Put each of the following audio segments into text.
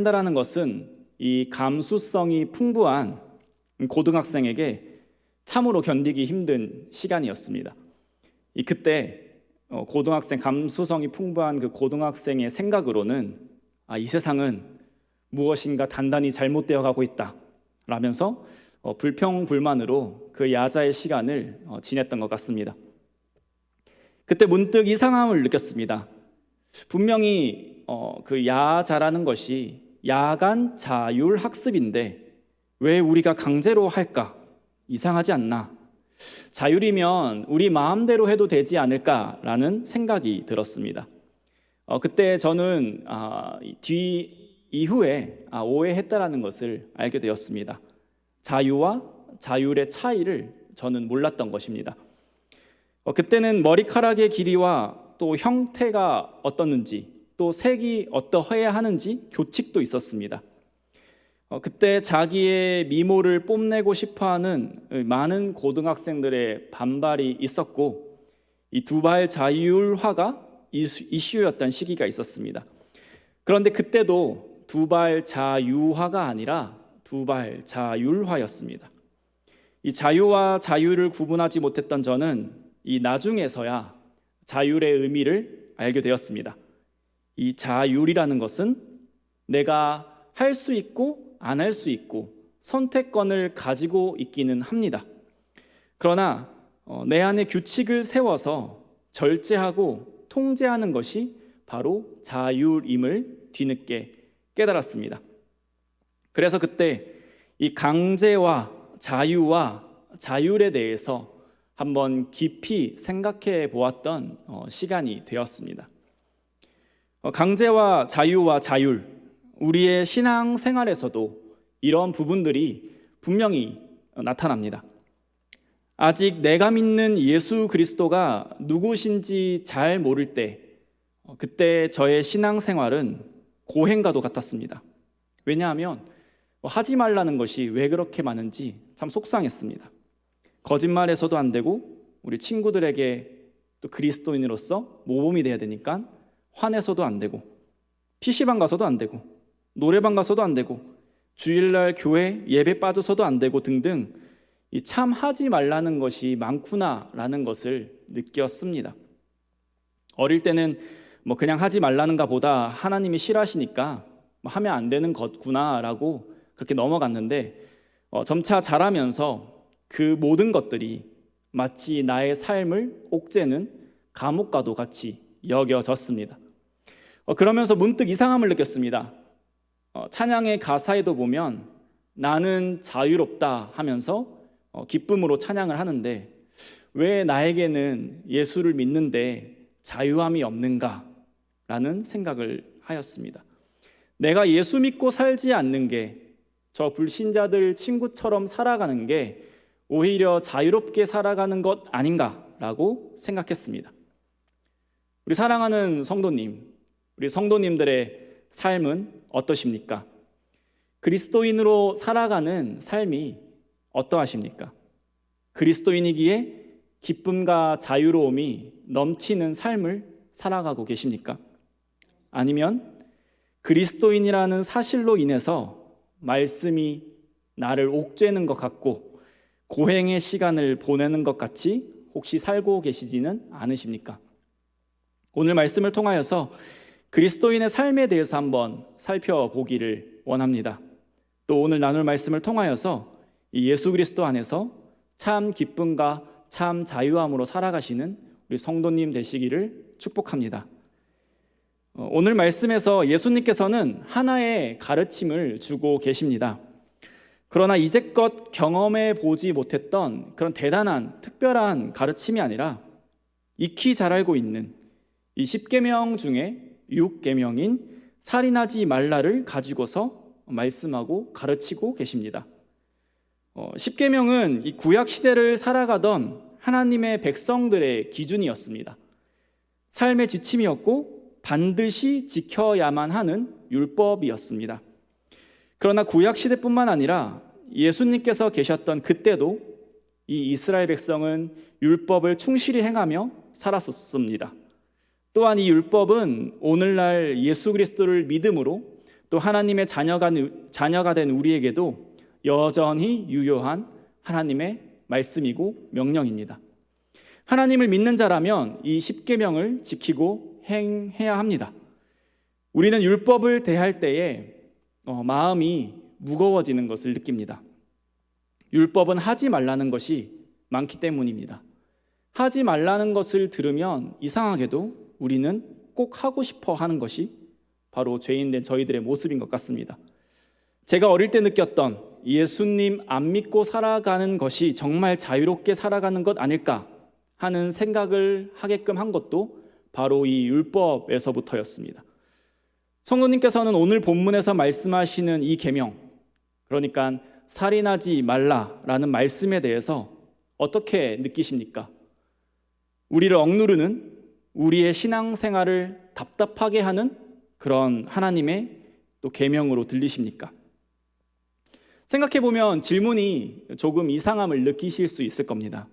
한다라는 것은 이 감수성이 풍부한 고등학생에게 참으로 견디기 힘든 시간이었습니다. 그때 고등학생, 감수성이 풍부한 그 고등학생의 생각으로는 이 세상은 무엇인가 단단히 잘못되어 가고 있다 라면서 불평불만으로 그 야자의 시간을 지냈던 것 같습니다. 그때 문득 이상함을 느꼈습니다. 분명히 그 야자라는 것이 야간 자율 학습인데 왜 우리가 강제로 할까? 이상하지 않나? 자율이면 우리 마음대로 해도 되지 않을까라는 생각이 들었습니다. 그때 저는 이후에 오해했다라는 것을 알게 되었습니다. 자유와 자율의 차이를 저는 몰랐던 것입니다. 그때는 머리카락의 길이와 또 형태가 어떻는지, 또 색이 어떠해야 하는지 교칙도 있었습니다. 그때 자기의 미모를 뽐내고 싶어하는 많은 고등학생들의 반발이 있었고, 이 두발 자율화가 이슈였던 시기가 있었습니다. 그런데 그때도 두발 자유화가 아니라 두발 자율화였습니다. 이 자유와 자율을 구분하지 못했던 저는 이 나중에서야 자율의 의미를 알게 되었습니다. 이 자율이라는 것은 내가 할 수 있고 안 할 수 있고 선택권을 가지고 있기는 합니다. 그러나 내 안에 규칙을 세워서 절제하고 통제하는 것이 바로 자율임을 뒤늦게 깨달았습니다. 그래서 그때 이 강제와 자유와 자율에 대해서 한번 깊이 생각해 보았던 시간이 되었습니다. 강제와 자유와 자율, 우리의 신앙 생활에서도 이런 부분들이 분명히 나타납니다. 아직 내가 믿는 예수 그리스도가 누구신지 잘 모를 때, 그때 저의 신앙 생활은 고행과도 같았습니다. 왜냐하면 하지 말라는 것이 왜 그렇게 많은지 참 속상했습니다. 거짓말해서도 안 되고, 우리 친구들에게 또 그리스도인으로서 모범이 돼야 되니까 화내서도 안 되고, PC방 가서도 안 되고, 노래방 가서도 안 되고, 주일날 교회 예배 빠져서도 안 되고 등등, 참 하지 말라는 것이 많구나라는 것을 느꼈습니다. 어릴 때는 그냥 하지 말라는가 보다 하나님이 싫어하시니까 하면 안 되는 것구나라고 그렇게 넘어갔는데, 점차 자라면서 그 모든 것들이 마치 나의 삶을 옥죄는 감옥과도 같이 여겨졌습니다. 그러면서 문득 이상함을 느꼈습니다. 찬양의 가사에도 보면 나는 자유롭다 하면서 기쁨으로 찬양을 하는데, 왜 나에게는 예수를 믿는데 자유함이 없는가? 라는 생각을 하였습니다. 내가 예수 믿고 살지 않는 게, 저 불신자들 친구처럼 살아가는 게 오히려 자유롭게 살아가는 것 아닌가라고 생각했습니다. 우리 사랑하는 성도님, 우리 성도님들의 삶은 어떠십니까? 그리스도인으로 살아가는 삶이 어떠하십니까? 그리스도인이기에 기쁨과 자유로움이 넘치는 삶을 살아가고 계십니까? 아니면 그리스도인이라는 사실로 인해서 말씀이 나를 옥죄는 것 같고 고행의 시간을 보내는 것 같이 혹시 살고 계시지는 않으십니까? 오늘 말씀을 통하여서 그리스도인의 삶에 대해서 한번 살펴보기를 원합니다. 또 오늘 나눌 말씀을 통하여서 이 예수 그리스도 안에서 참 기쁨과 참 자유함으로 살아가시는 우리 성도님 되시기를 축복합니다. 오늘 말씀에서 예수님께서는 하나의 가르침을 주고 계십니다. 그러나 이제껏 경험해 보지 못했던 그런 대단한 특별한 가르침이 아니라 익히 잘 알고 있는 이 10계명 중에 6계명인 살인하지 말라를 가지고서 말씀하고 가르치고 계십니다. 10계명은 이 구약 시대를 살아가던 하나님의 백성들의 기준이었습니다. 삶의 지침이었고 반드시 지켜야만 하는 율법이었습니다. 그러나 구약 시대뿐만 아니라 예수님께서 계셨던 그때도 이 이스라엘 백성은 율법을 충실히 행하며 살았었습니다. 또한 이 율법은 오늘날 예수 그리스도를 믿음으로 또 하나님의 자녀가 된 우리에게도 여전히 유효한 하나님의 말씀이고 명령입니다. 하나님을 믿는 자라면 이 10계명을 지키고 행해야 합니다. 우리는 율법을 대할 때에 마음이 무거워지는 것을 느낍니다. 율법은 하지 말라는 것이 많기 때문입니다. 하지 말라는 것을 들으면 이상하게도 우리는 꼭 하고 싶어 하는 것이 바로 죄인된 저희들의 모습인 것 같습니다. 제가 어릴 때 느꼈던 예수님 안 믿고 살아가는 것이 정말 자유롭게 살아가는 것 아닐까 하는 생각을 하게끔 한 것도 바로 이 율법에서부터였습니다. 성도님께서는 오늘 본문에서 말씀하시는 이 계명, 그러니까 살인하지 말라라는 말씀에 대해서 어떻게 느끼십니까? 우리를 억누르는, 우리의 신앙생활을 답답하게 하는 그런 하나님의 또 계명으로 들리십니까? 생각해보면 질문이 조금 이상함을 느끼실 수 있을 겁니다.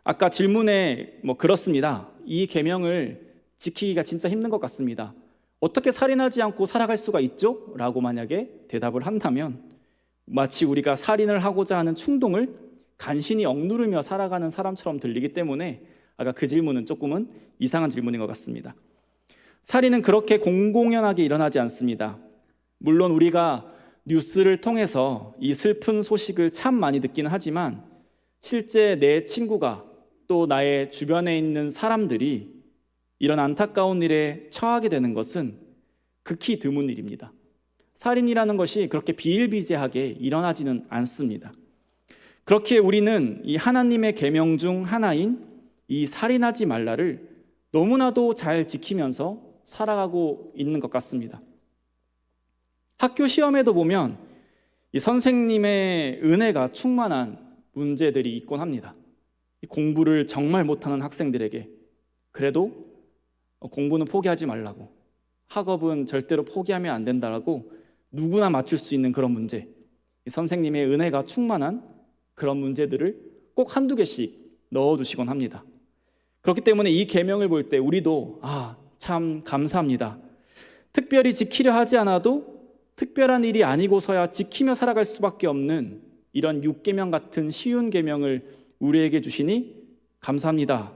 아까 질문에 그렇습니다. 이 계명을 지키기가 진짜 힘든 것 같습니다. 어떻게 살인하지 않고 살아갈 수가 있죠? 라고 만약에 대답을 한다면 마치 우리가 살인을 하고자 하는 충동을 간신히 억누르며 살아가는 사람처럼 들리기 때문에 아까 그 질문은 조금은 이상한 질문인 것 같습니다. 살인은 그렇게 공공연하게 일어나지 않습니다. 물론 우리가 뉴스를 통해서 이 슬픈 소식을 참 많이 듣기는 하지만 실제 내 친구가 또 나의 주변에 있는 사람들이 이런 안타까운 일에 처하게 되는 것은 극히 드문 일입니다. 살인이라는 것이 그렇게 비일비재하게 일어나지는 않습니다. 그렇게 우리는 이 하나님의 계명 중 하나인 이 살인하지 말라를 너무나도 잘 지키면서 살아가고 있는 것 같습니다. 학교 시험에도 보면 이 선생님의 은혜가 충만한 문제들이 있곤 합니다. 공부를 정말 못하는 학생들에게 그래도 공부는 포기하지 말라고, 학업은 절대로 포기하면 안 된다라고 누구나 맞출 수 있는 그런 문제, 선생님의 은혜가 충만한 그런 문제들을 꼭 한두 개씩 넣어주시곤 합니다. 그렇기 때문에 이 계명을 볼 때 우리도 참 감사합니다. 특별히 지키려 하지 않아도 특별한 일이 아니고서야 지키며 살아갈 수밖에 없는 이런 6계명 같은 쉬운 계명을 우리에게 주시니 감사합니다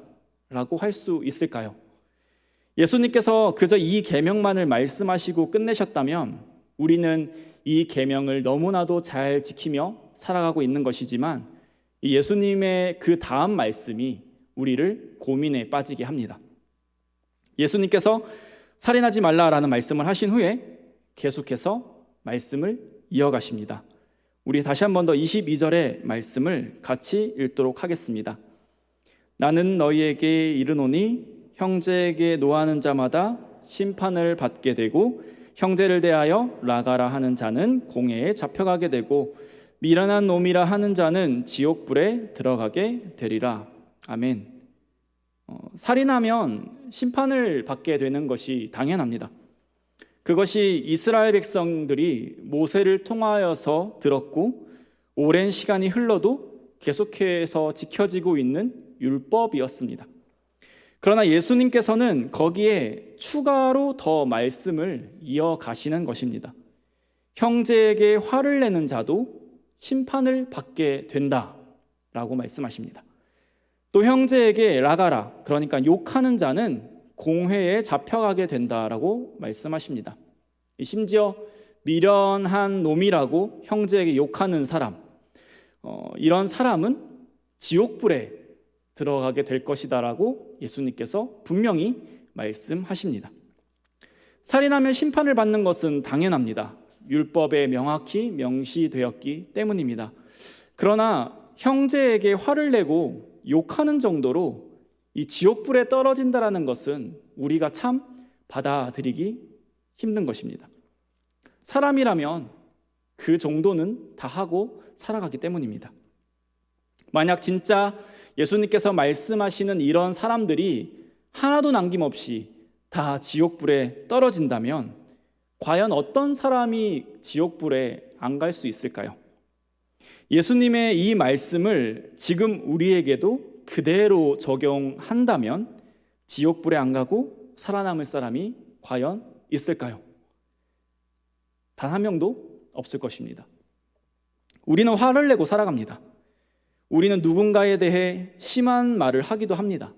라고 할 수 있을까요? 예수님께서 그저 이 계명만을 말씀하시고 끝내셨다면 우리는 이 계명을 너무나도 잘 지키며 살아가고 있는 것이지만 이 예수님의 그 다음 말씀이 우리를 고민에 빠지게 합니다. 예수님께서 살인하지 말라라는 말씀을 하신 후에 계속해서 말씀을 이어가십니다. 우리 다시 한 번 더 22절의 말씀을 같이 읽도록 하겠습니다. 나는 너희에게 이르노니 형제에게 노하는 자마다 심판을 받게 되고 형제를 대하여 라가라 하는 자는 공회에 잡혀가게 되고 미련한 놈이라 하는 자는 지옥불에 들어가게 되리라. 아멘. 살인하면 심판을 받게 되는 것이 당연합니다. 그것이 이스라엘 백성들이 모세를 통하여서 들었고 오랜 시간이 흘러도 계속해서 지켜지고 있는 율법이었습니다. 그러나 예수님께서는 거기에 추가로 더 말씀을 이어가시는 것입니다. 형제에게 화를 내는 자도 심판을 받게 된다라고 말씀하십니다. 또 형제에게 라가라, 그러니까 욕하는 자는 공회에 잡혀가게 된다라고 말씀하십니다. 심지어 미련한 놈이라고 형제에게 욕하는 사람, 이런 사람은 지옥불에 들어가게 될 것이다라고 예수님께서 분명히 말씀하십니다. 살인하면 심판을 받는 것은 당연합니다. 율법에 명확히 명시되었기 때문입니다. 그러나 형제에게 화를 내고 욕하는 정도로 이 지옥불에 떨어진다라는 것은 우리가 참 받아들이기 힘든 것입니다. 사람이라면 그 정도는 다 하고 살아가기 때문입니다. 만약 진짜 예수님께서 말씀하시는 이런 사람들이 하나도 남김없이 다 지옥불에 떨어진다면 과연 어떤 사람이 지옥불에 안 갈 수 있을까요? 예수님의 이 말씀을 지금 우리에게도 그대로 적용한다면 지옥불에 안 가고 살아남을 사람이 과연 있을까요? 단 한 명도 없을 것입니다. 우리는 화를 내고 살아갑니다. 우리는 누군가에 대해 심한 말을 하기도 합니다.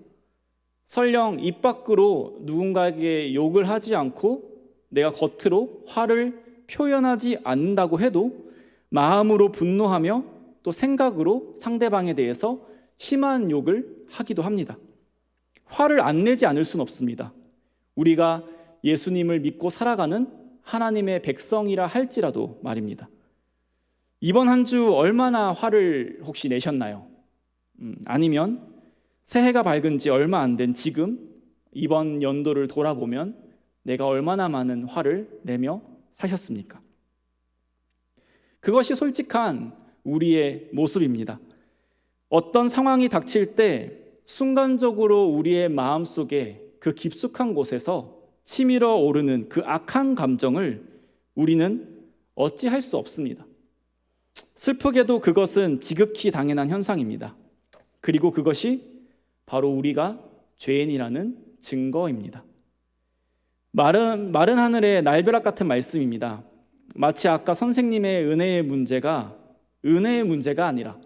설령 입 밖으로 누군가에게 욕을 하지 않고 내가 겉으로 화를 표현하지 않는다고 해도 마음으로 분노하며 또 생각으로 상대방에 대해서 심한 욕을 하기도 합니다. 화를 안 내지 않을 수는 없습니다. 우리가 예수님을 믿고 살아가는 하나님의 백성이라 할지라도 말입니다. 이번 한 주 얼마나 화를 혹시 내셨나요? 아니면 새해가 밝은 지 얼마 안 된 지금 이번 연도를 돌아보면 내가 얼마나 많은 화를 내며 사셨습니까? 그것이 솔직한 우리의 모습입니다. 어떤 상황이 닥칠 때 순간적으로 우리의 마음속에 그 깊숙한 곳에서 치밀어 오르는 그 악한 감정을 우리는 어찌할 수 없습니다. 슬프게도 그것은 지극히 당연한 현상입니다. 그리고 그것이 바로 우리가 죄인이라는 증거입니다. 마른 하늘의 날벼락 같은 말씀입니다. 마치 아까 선생님의 은혜의 문제가 아니라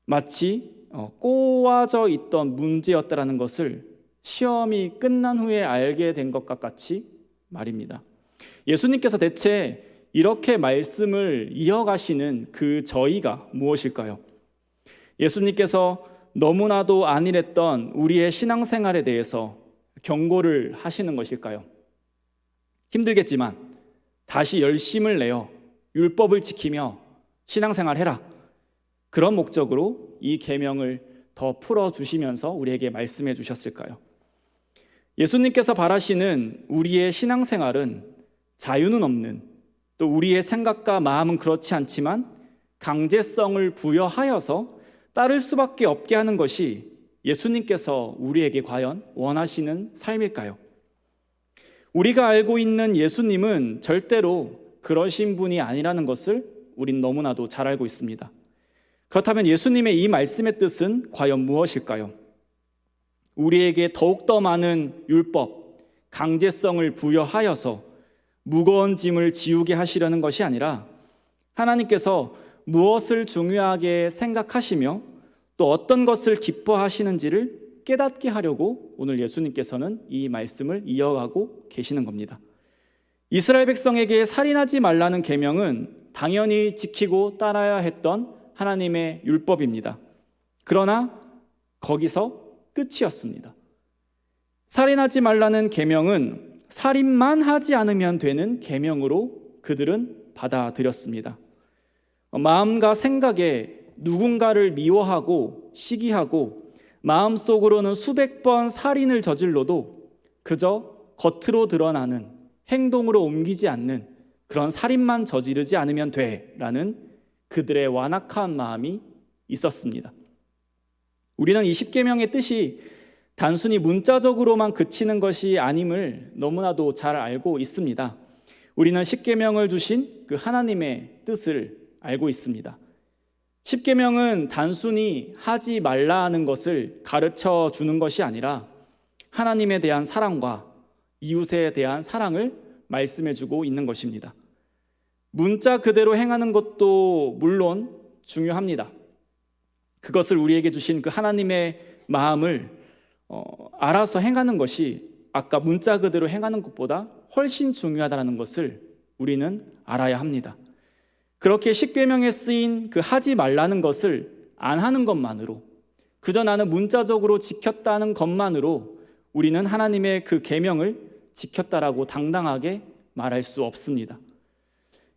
마치 꼬아져 있던 문제였다라는 것을 시험이 끝난 후에 알게 된 것과 같이 말입니다. 예수님께서 대체 이렇게 말씀을 이어가시는 그 저희가 무엇일까요? 예수님께서 너무나도 안일했던 우리의 신앙생활에 대해서 경고를 하시는 것일까요? 힘들겠지만 다시 열심을 내어 율법을 지키며 신앙생활해라. 그런 목적으로 이 계명을 더 풀어주시면서 우리에게 말씀해 주셨을까요? 예수님께서 바라시는 우리의 신앙생활은 자유는 없는, 또 우리의 생각과 마음은 그렇지 않지만 강제성을 부여하여서 따를 수밖에 없게 하는 것이 예수님께서 우리에게 과연 원하시는 삶일까요? 우리가 알고 있는 예수님은 절대로 그러신 분이 아니라는 것을 우린 너무나도 잘 알고 있습니다. 그렇다면 예수님의 이 말씀의 뜻은 과연 무엇일까요? 우리에게 더욱더 많은 율법, 강제성을 부여하여서 무거운 짐을 지우게 하시려는 것이 아니라 하나님께서 무엇을 중요하게 생각하시며 또 어떤 것을 기뻐하시는지를 깨닫게 하려고 오늘 예수님께서는 이 말씀을 이어가고 계시는 겁니다. 이스라엘 백성에게 살인하지 말라는 계명은 당연히 지키고 따라야 했던 하나님의 율법입니다. 그러나 거기서 끝이었습니다. 살인하지 말라는 계명은 살인만 하지 않으면 되는 계명으로 그들은 받아들였습니다. 마음과 생각에 누군가를 미워하고 시기하고 마음속으로는 수백 번 살인을 저질러도 그저 겉으로 드러나는 행동으로 옮기지 않는 그런 살인만 저지르지 않으면 돼라는 그들의 완악한 마음이 있었습니다. 우리는 이 십계명의 뜻이 단순히 문자적으로만 그치는 것이 아님을 너무나도 잘 알고 있습니다. 우리는 십계명을 주신 그 하나님의 뜻을 알고 있습니다. 십계명은 단순히 하지 말라는 것을 가르쳐 주는 것이 아니라 하나님에 대한 사랑과 이웃에 대한 사랑을 말씀해 주고 있는 것입니다. 문자 그대로 행하는 것도 물론 중요합니다. 그것을 우리에게 주신 그 하나님의 마음을 알아서 행하는 것이 아까 문자 그대로 행하는 것보다 훨씬 중요하다는 것을 우리는 알아야 합니다. 그렇게 십계명에 쓰인 그 하지 말라는 것을 안 하는 것만으로, 그저 나는 문자적으로 지켰다는 것만으로 우리는 하나님의 그 계명을 지켰다라고 당당하게 말할 수 없습니다.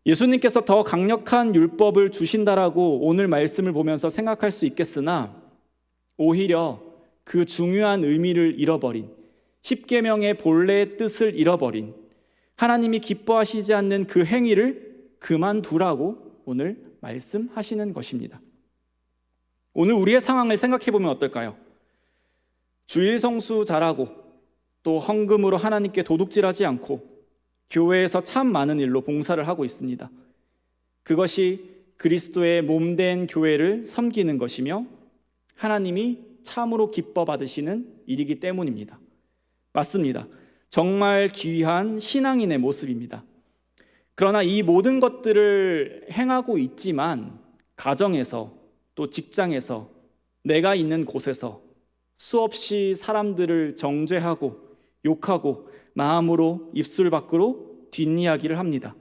예수님께서 더 강력한 율법을 주신다라고 오늘 말씀을 보면서 생각할 수 있겠으나 오히려 그 중요한 의미를 잃어버린, 십계명의 본래의 뜻을 잃어버린, 하나님이 기뻐하시지 않는 그 행위를 그만두라고 오늘 말씀하시는 것입니다. 오늘 우리의 상황을 생각해 보면 어떨까요? 주일 성수 잘하고 또 헌금으로 하나님께 도둑질하지 않고 교회에서 참 많은 일로 봉사를 하고 있습니다. 그것이 그리스도의 몸된 교회를 섬기는 것이며 하나님이 참으로 기뻐 받으시는 일이기 때문입니다. 맞습니다. 정말 귀한 신앙인의 모습입니다. 그러나 이 모든 것들을 행하고 있지만 가정에서 또 직장에서 내가 있는 곳에서 수없이 사람들을 정죄하고 욕하고 마음으로 입술 밖으로 뒷이야기를 합니다.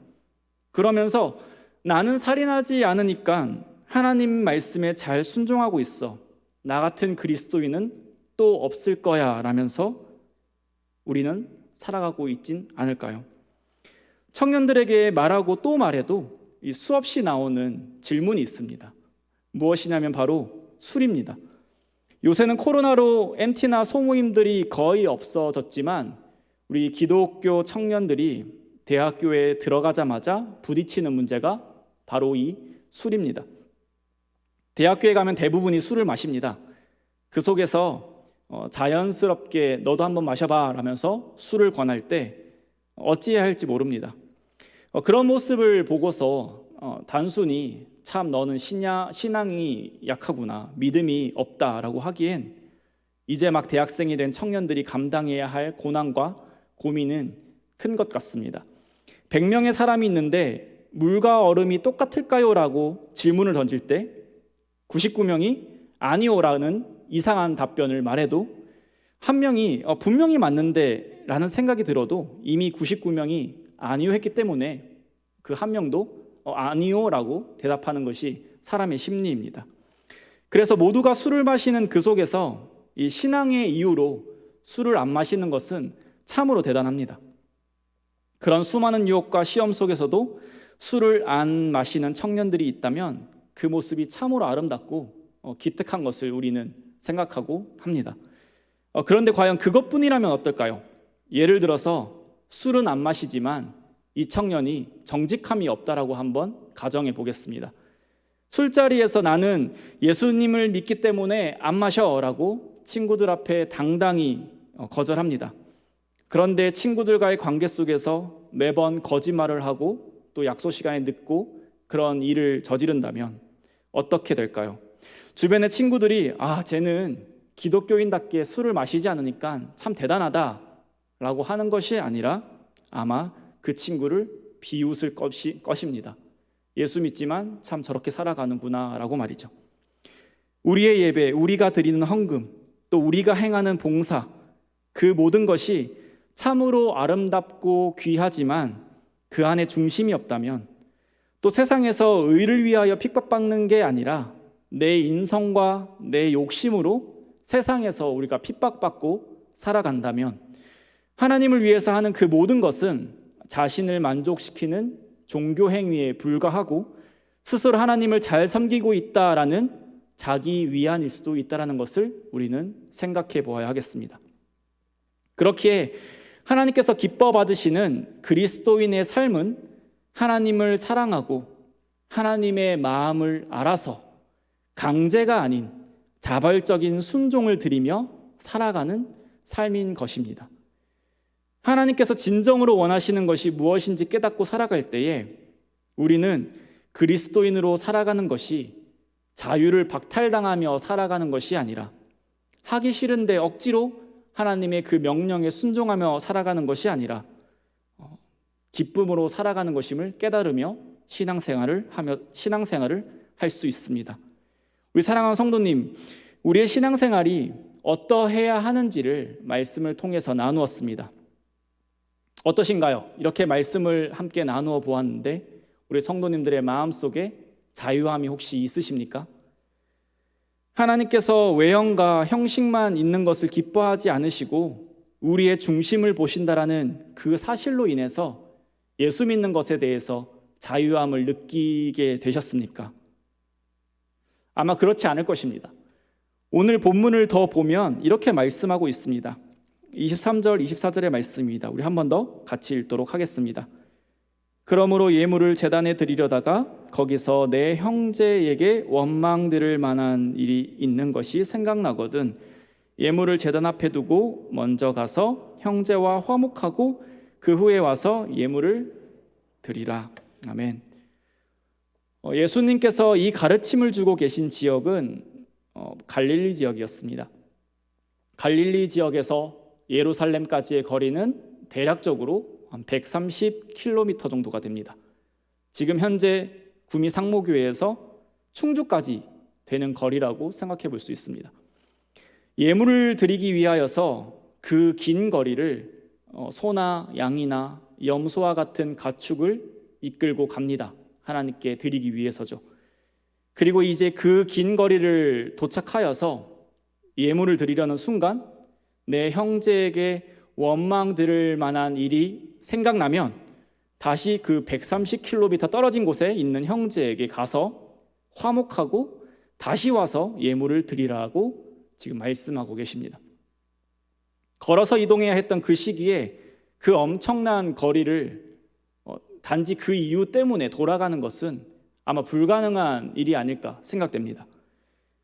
그러면서 나는 살인하지 않으니까 하나님 말씀에 잘 순종하고 있어. 나 같은 그리스도인은 또 없을 거야 라면서 우리는 살아가고 있진 않을까요? 청년들에게 말하고 또 말해도 이 수없이 나오는 질문이 있습니다. 무엇이냐면 바로 술입니다. 요새는 코로나로 MT나 소모임들이 거의 없어졌지만 우리 기독교 청년들이 대학교에 들어가자마자 부딪히는 문제가 바로 이 술입니다. 대학교에 가면 대부분이 술을 마십니다. 그 속에서 자연스럽게 너도 한번 마셔봐 라면서 술을 권할 때 어찌해야 할지 모릅니다. 그런 모습을 보고서 단순히 참 너는 신앙이 약하구나, 믿음이 없다라고 하기엔 이제 막 대학생이 된 청년들이 감당해야 할 고난과 고민은 큰 것 같습니다. 100명의 사람이 있는데 물과 얼음이 똑같을까요? 라고 질문을 던질 때 99명이 아니오라는 이상한 답변을 말해도 한 명이 분명히 맞는데 라는 생각이 들어도 이미 99명이 아니오 했기 때문에 그 한 명도 아니오라고 대답하는 것이 사람의 심리입니다. 그래서 모두가 술을 마시는 그 속에서 이 신앙의 이유로 술을 안 마시는 것은 참으로 대단합니다. 그런 수많은 유혹과 시험 속에서도 술을 안 마시는 청년들이 있다면 그 모습이 참으로 아름답고 기특한 것을 우리는 생각하고 합니다. 그런데 과연 그것뿐이라면 어떨까요? 예를 들어서 술은 안 마시지만 이 청년이 정직함이 없다라고 한번 가정해 보겠습니다. 술자리에서 나는 예수님을 믿기 때문에 안 마셔라고 친구들 앞에 당당히 거절합니다. 그런데 친구들과의 관계 속에서 매번 거짓말을 하고 또 약속 시간에 늦고 그런 일을 저지른다면 어떻게 될까요? 주변의 친구들이 쟤는 기독교인답게 술을 마시지 않으니까 참 대단하다라고 하는 것이 아니라 아마 그 친구를 비웃을 것입니다. 예수 믿지만 참 저렇게 살아가는구나 라고 말이죠. 우리의 예배, 우리가 드리는 헌금, 또 우리가 행하는 봉사, 그 모든 것이 참으로 아름답고 귀하지만 그 안에 중심이 없다면 또 세상에서 의를 위하여 핍박받는 게 아니라 내 인성과 내 욕심으로 세상에서 우리가 핍박받고 살아간다면 하나님을 위해서 하는 그 모든 것은 자신을 만족시키는 종교 행위에 불과하고 스스로 하나님을 잘 섬기고 있다라는 자기 위안일 수도 있다라는 것을 우리는 생각해 보아야 하겠습니다. 그렇기에 하나님께서 기뻐 받으시는 그리스도인의 삶은 하나님을 사랑하고 하나님의 마음을 알아서 강제가 아닌 자발적인 순종을 드리며 살아가는 삶인 것입니다. 하나님께서 진정으로 원하시는 것이 무엇인지 깨닫고 살아갈 때에 우리는 그리스도인으로 살아가는 것이 자유를 박탈당하며 살아가는 것이 아니라 하기 싫은데 억지로 하나님의 그 명령에 순종하며 살아가는 것이 아니라 기쁨으로 살아가는 것임을 깨달으며 신앙생활을 할 수 있습니다. 우리 사랑하는 성도님, 우리의 신앙생활이 어떠해야 하는지를 말씀을 통해서 나누었습니다. 어떠신가요? 이렇게 말씀을 함께 나누어 보았는데 우리 성도님들의 마음속에 자유함이 혹시 있으십니까? 하나님께서 외형과 형식만 있는 것을 기뻐하지 않으시고 우리의 중심을 보신다라는 그 사실로 인해서 예수 믿는 것에 대해서 자유함을 느끼게 되셨습니까? 아마 그렇지 않을 것입니다. 오늘 본문을 더 보면 이렇게 말씀하고 있습니다. 23절, 24절의 말씀입니다. 우리 한 번 더 같이 읽도록 하겠습니다. 그러므로 예물을 제단에 드리려다가 거기서 내 형제에게 원망 들을 만한 일이 있는 것이 생각나거든 예물을 제단 앞에 두고 먼저 가서 형제와 화목하고 그 후에 와서 예물을 드리라. 아멘. 예수님께서 이 가르침을 주고 계신 지역은 갈릴리 지역이었습니다. 갈릴리 지역에서 예루살렘까지의 거리는 대략적으로 한 130km 정도가 됩니다. 지금 현재 구미 상모교회에서 충주까지 되는 거리라고 생각해 볼 수 있습니다. 예물을 드리기 위하여서 그 긴 거리를 소나 양이나 염소와 같은 가축을 이끌고 갑니다. 하나님께 드리기 위해서죠. 그리고 이제 그 긴 거리를 도착하여서 예물을 드리려는 순간 내 형제에게 원망 들을 만한 일이 생각나면 다시 그 130km 떨어진 곳에 있는 형제에게 가서 화목하고 다시 와서 예물을 드리라고 지금 말씀하고 계십니다. 걸어서 이동해야 했던 그 시기에 그 엄청난 거리를 단지 그 이유 때문에 돌아가는 것은 아마 불가능한 일이 아닐까 생각됩니다.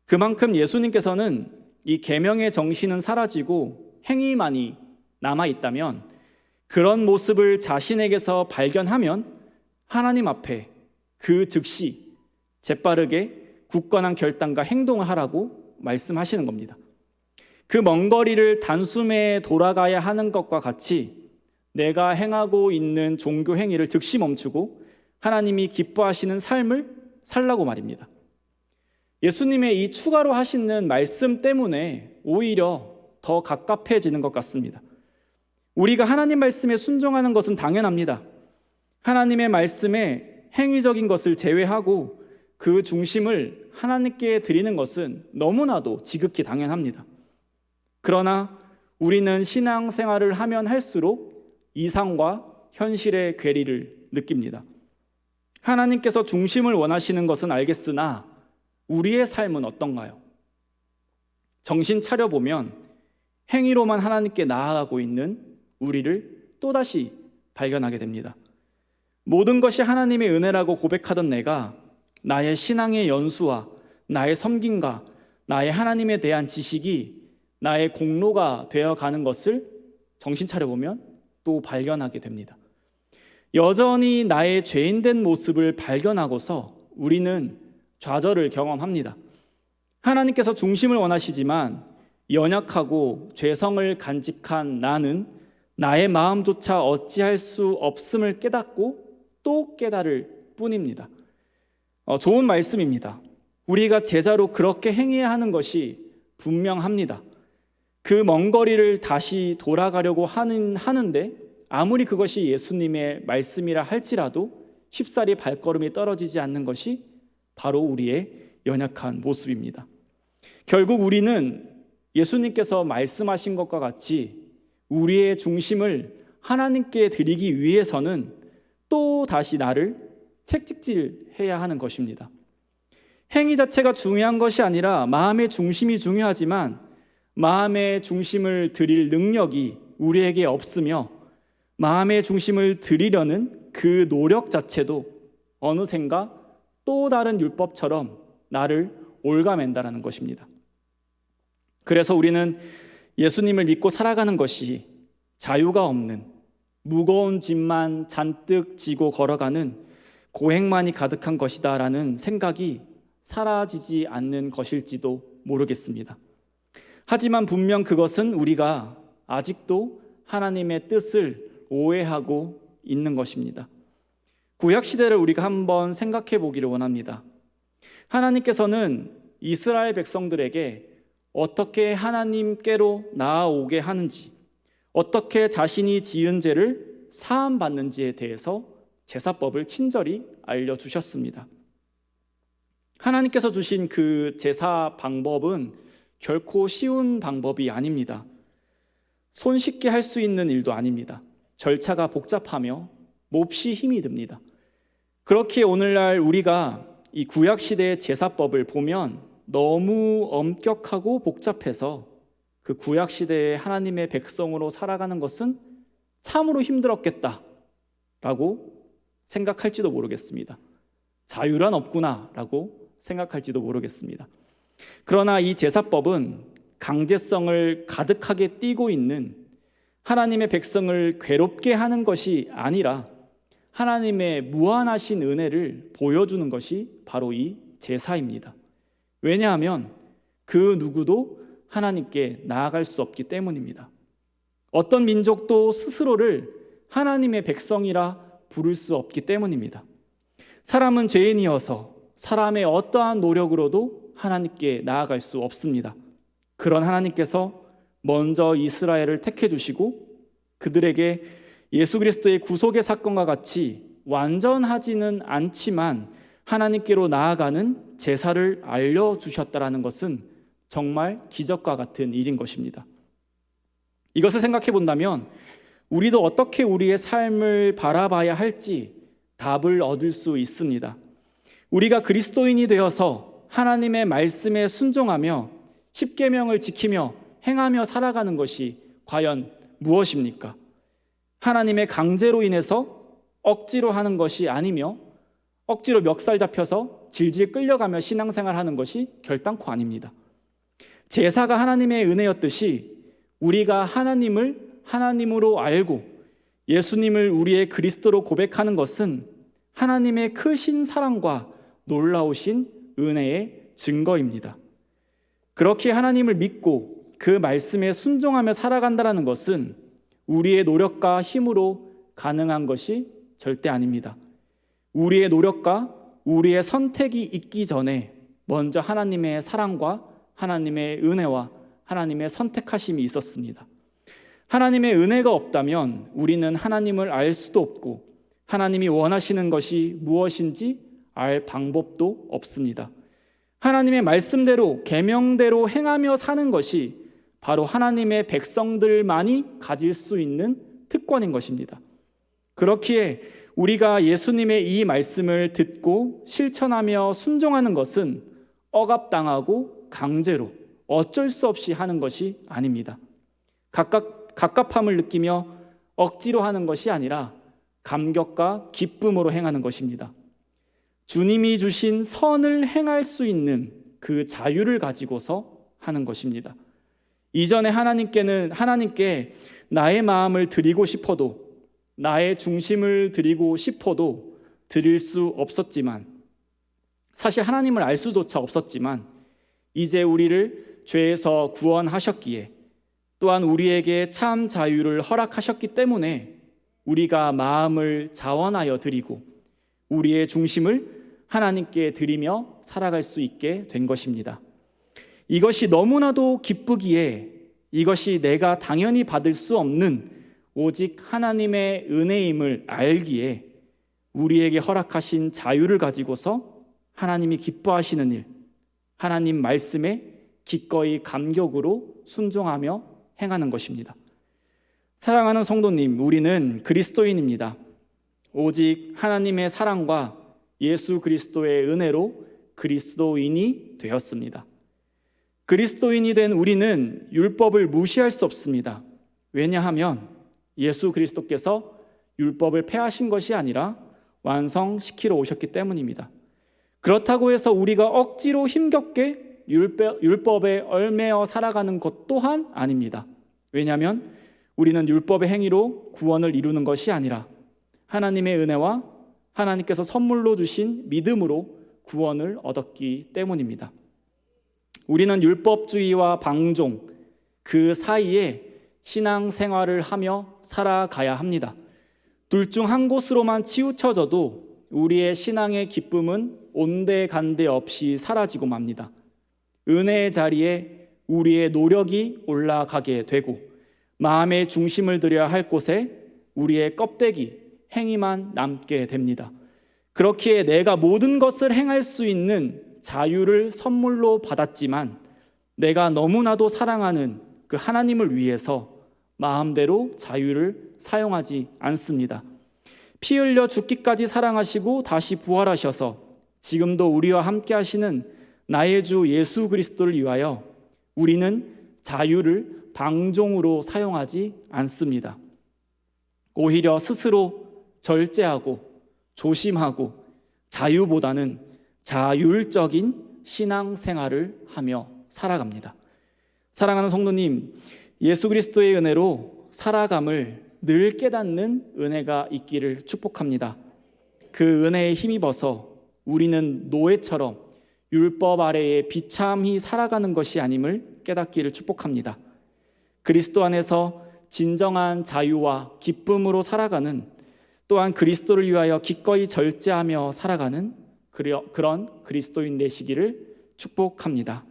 그만큼 예수님께서는 이 계명의 정신은 사라지고 행위만이 남아있다면 그런 모습을 자신에게서 발견하면 하나님 앞에 그 즉시 재빠르게 굳건한 결단과 행동을 하라고 말씀하시는 겁니다. 그 먼 거리를 단숨에 돌아가야 하는 것과 같이 내가 행하고 있는 종교 행위를 즉시 멈추고 하나님이 기뻐하시는 삶을 살라고 말입니다. 예수님의 이 추가로 하시는 말씀 때문에 오히려 더 갑갑해지는 것 같습니다. 우리가 하나님 말씀에 순종하는 것은 당연합니다. 하나님의 말씀에 행위적인 것을 제외하고 그 중심을 하나님께 드리는 것은 너무나도 지극히 당연합니다. 그러나 우리는 신앙생활을 하면 할수록 이상과 현실의 괴리를 느낍니다. 하나님께서 중심을 원하시는 것은 알겠으나 우리의 삶은 어떤가요? 정신 차려보면 행위로만 하나님께 나아가고 있는 우리를 또다시 발견하게 됩니다. 모든 것이 하나님의 은혜라고 고백하던 내가 나의 신앙의 연수와 나의 섬김과 나의 하나님에 대한 지식이 나의 공로가 되어가는 것을 정신 차려보면 또 발견하게 됩니다. 여전히 나의 죄인된 모습을 발견하고서 우리는 좌절을 경험합니다. 하나님께서 중심을 원하시지만 연약하고 죄성을 간직한 나는 나의 마음조차 어찌할 수 없음을 깨닫고 또 깨달을 뿐입니다. 좋은 말씀입니다. 우리가 제자로 그렇게 행해야 하는 것이 분명합니다. 그 먼 거리를 다시 돌아가려고 하는데 아무리 그것이 예수님의 말씀이라 할지라도 쉽사리 발걸음이 떨어지지 않는 것이 바로 우리의 연약한 모습입니다. 결국 우리는 예수님께서 말씀하신 것과 같이 우리의 중심을 하나님께 드리기 위해서는 또 다시 나를 채찍질해야 하는 것입니다. 행위 자체가 중요한 것이 아니라 마음의 중심이 중요하지만 마음의 중심을 드릴 능력이 우리에게 없으며 마음의 중심을 드리려는 그 노력 자체도 어느샌가 또 다른 율법처럼 나를 올가맨다라는 것입니다. 그래서 우리는 예수님을 믿고 살아가는 것이 자유가 없는 무거운 짐만 잔뜩 지고 걸어가는 고행만이 가득한 것이다라는 생각이 사라지지 않는 것일지도 모르겠습니다. 하지만 분명 그것은 우리가 아직도 하나님의 뜻을 오해하고 있는 것입니다. 구약시대를 우리가 한번 생각해 보기를 원합니다. 하나님께서는 이스라엘 백성들에게 어떻게 하나님께로 나아오게 하는지, 어떻게 자신이 지은 죄를 사함받는지에 대해서 제사법을 친절히 알려주셨습니다. 하나님께서 주신 그 제사 방법은 결코 쉬운 방법이 아닙니다. 손쉽게 할 수 있는 일도 아닙니다. 절차가 복잡하며 몹시 힘이 듭니다. 그렇게 오늘날 우리가 이 구약시대의 제사법을 보면 너무 엄격하고 복잡해서 그 구약시대의 하나님의 백성으로 살아가는 것은 참으로 힘들었겠다라고 생각할지도 모르겠습니다. 자유란 없구나라고 생각할지도 모르겠습니다. 그러나 이 제사법은 강제성을 가득하게 띠고 있는 하나님의 백성을 괴롭게 하는 것이 아니라 하나님의 무한하신 은혜를 보여주는 것이 바로 이 제사입니다. 왜냐하면 그 누구도 하나님께 나아갈 수 없기 때문입니다. 어떤 민족도 스스로를 하나님의 백성이라 부를 수 없기 때문입니다. 사람은 죄인이어서 사람의 어떠한 노력으로도 하나님께 나아갈 수 없습니다. 그런 하나님께서 먼저 이스라엘을 택해 주시고 그들에게 예수 그리스도의 구속의 사건과 같이 완전하지는 않지만 하나님께로 나아가는 제사를 알려주셨다라는 것은 정말 기적과 같은 일인 것입니다. 이것을 생각해 본다면 우리도 어떻게 우리의 삶을 바라봐야 할지 답을 얻을 수 있습니다. 우리가 그리스도인이 되어서 하나님의 말씀에 순종하며 십계명을 지키며 행하며 살아가는 것이 과연 무엇입니까? 하나님의 강제로 인해서 억지로 하는 것이 아니며 억지로 멱살 잡혀서 질질 끌려가며 신앙생활하는 것이 결단코 아닙니다. 제사가 하나님의 은혜였듯이 우리가 하나님을 하나님으로 알고 예수님을 우리의 그리스도로 고백하는 것은 하나님의 크신 사랑과 놀라우신 은혜의 증거입니다. 그렇게 하나님을 믿고 그 말씀에 순종하며 살아간다는 것은 우리의 노력과 힘으로 가능한 것이 절대 아닙니다. 우리의 노력과 우리의 선택이 있기 전에 먼저 하나님의 사랑과 하나님의 은혜와 하나님의 선택하심이 있었습니다. 하나님의 은혜가 없다면 우리는 하나님을 알 수도 없고 하나님이 원하시는 것이 무엇인지 알 방법도 없습니다. 하나님의 말씀대로 계명대로 행하며 사는 것이 바로 하나님의 백성들만이 가질 수 있는 특권인 것입니다. 그렇기에 우리가 예수님의 이 말씀을 듣고 실천하며 순종하는 것은 억압당하고 강제로 어쩔 수 없이 하는 것이 아닙니다. 갑갑함을 느끼며 억지로 하는 것이 아니라 감격과 기쁨으로 행하는 것입니다. 주님이 주신 선을 행할 수 있는 그 자유를 가지고서 하는 것입니다. 이전에 하나님께 나의 마음을 드리고 싶어도 나의 중심을 드리고 싶어도 드릴 수 없었지만 사실 하나님을 알 수조차 없었지만 이제 우리를 죄에서 구원하셨기에 또한 우리에게 참 자유를 허락하셨기 때문에 우리가 마음을 자원하여 드리고 우리의 중심을 하나님께 드리며 살아갈 수 있게 된 것입니다. 이것이 너무나도 기쁘기에 이것이 내가 당연히 받을 수 없는 오직 하나님의 은혜임을 알기에 우리에게 허락하신 자유를 가지고서 하나님이 기뻐하시는 일, 하나님 말씀에 기꺼이 감격으로 순종하며 행하는 것입니다. 사랑하는 성도님, 우리는 그리스도인입니다. 오직 하나님의 사랑과 예수 그리스도의 은혜로 그리스도인이 되었습니다. 그리스도인이 된 우리는 율법을 무시할 수 없습니다. 왜냐하면 예수 그리스도께서 율법을 폐하신 것이 아니라 완성시키러 오셨기 때문입니다. 그렇다고 해서 우리가 억지로 힘겹게 율법에 얽매여 살아가는 것 또한 아닙니다. 왜냐하면 우리는 율법의 행위로 구원을 이루는 것이 아니라 하나님의 은혜와 하나님께서 선물로 주신 믿음으로 구원을 얻었기 때문입니다. 우리는 율법주의와 방종 그 사이에 신앙생활을 하며 살아가야 합니다. 둘 중 한 곳으로만 치우쳐져도 우리의 신앙의 기쁨은 온데간데 없이 사라지고 맙니다. 은혜의 자리에 우리의 노력이 올라가게 되고 마음의 중심을 들여야 할 곳에 우리의 껍데기, 행위만 남게 됩니다. 그렇기에 내가 모든 것을 행할 수 있는 자유를 선물로 받았지만 내가 너무나도 사랑하는 그 하나님을 위해서 마음대로 자유를 사용하지 않습니다. 피 흘려 죽기까지 사랑하시고 다시 부활하셔서 지금도 우리와 함께 하시는 나의 주 예수 그리스도를 위하여 우리는 자유를 방종으로 사용하지 않습니다. 오히려 스스로 절제하고 조심하고 자유보다는 자율적인 신앙생활을 하며 살아갑니다. 사랑하는 성도님, 예수 그리스도의 은혜로 살아감을 늘 깨닫는 은혜가 있기를 축복합니다. 그 은혜에 힘입어서 우리는 노예처럼 율법 아래에 비참히 살아가는 것이 아님을 깨닫기를 축복합니다. 그리스도 안에서 진정한 자유와 기쁨으로 살아가는 또한 그리스도를 위하여 기꺼이 절제하며 살아가는 그런 그리스도인 되시기를 축복합니다.